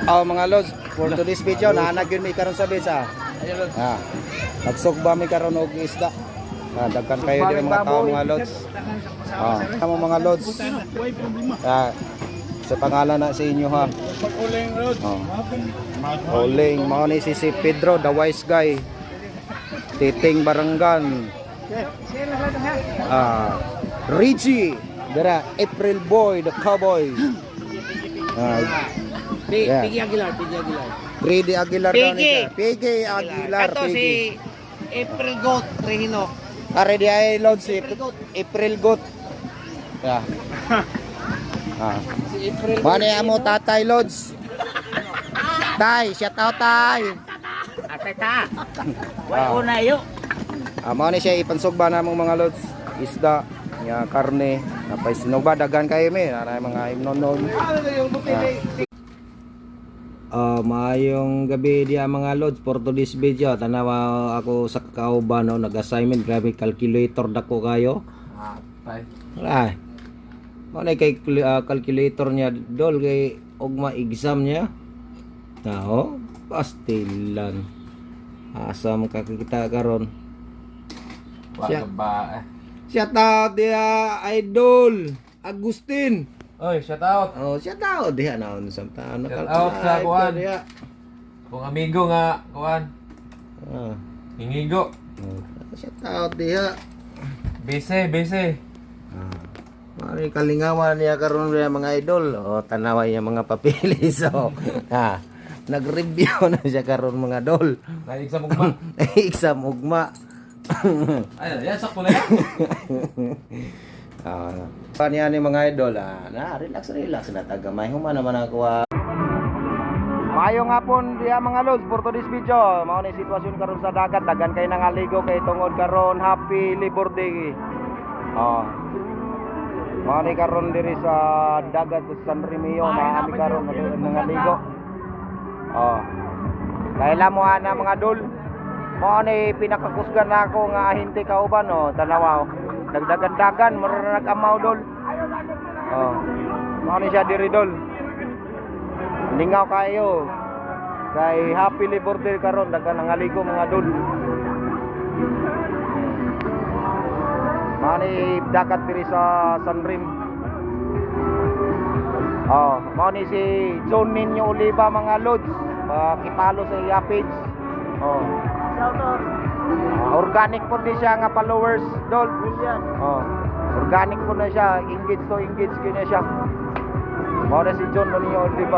Oh mga lods, for today's video naanag yun may karon sa besa. Ah. Nagsugba mi karon og isda. Ah, dagkan kayo din mga tao mga lods. Ah, kamo mga lods. Ah, sa pangalan na sa inyo ha. Oh. Uling mao ni si Pedro, the wise guy. Titing Barangan. Ah, Richie, dara April Boy, the cowboy. Ah, yeah. Piggy Aguilar. Freddy Aguilar daw niya. Piggy Aguilar. Ito si April Goat Regino. Are di ay load si April Goat. Yeah. Ah. Si April Mane amo tatay loads. Tay, shout out tay. Atata. Wa una yo. Mao ni siya ipansugba namong mga loads. Isda, nga karne, napay sinugba dagan kayo mi, na mga imnonon. Maayong gabi diya mga lods for today's video. Tanawa ako sa kakauban no, nag-assignment, grabe calculator dako kayo. Ay. Mo na kay calculator niya dol kay ugma exam niya. Tao, pastilan. Asam ka kita karon. Shout out dia Idol Agustin. Oy, shout out. Oh, shout out diha naon samta ano Shout out sa kuan. diha. Kung amigo nga kuan. Ah. Hingigo. Shout out diha. Bese. Mari kalingawan niya karon niya mga idol. O tanaway niya mga papili so. Ha. Nag-review na siya karon mga idol. Naig sa mugma. Exam ugma. Ay, yan sakto na yan. Paniya ni mga idol na relax na tagamay human naman ako. Maayong hapon diya mga lods for today's video. Mao ni sitwasyon karon sa dagat, dagan kay nangaligo kay tungod karon happy Labor Day. Oh. Mao ni karon diri sa dagat sa San Remio na ami karon nangaligo. Oh. Kailan mo ana mga dol? Mao ni pinakakusgan nako nga ahinte kauban oh, tanawa. Dagdagan-dagan marunong nag-amaw dol. Oh. Mao ni siya diri dol. Lingaw kayo. Kay happy Labor Day karon dagan nangaligo mga dol. Mao ni dagat diri sa San Rim. Oh, mao ni si John Ninyo Oliva mga lods. Kipalo sa iya page. Oh. Organic po din siya nga followers dol. Oh. Organic po na siya, engage to engage kanya siya. Mao na si John Ninyo Oliva.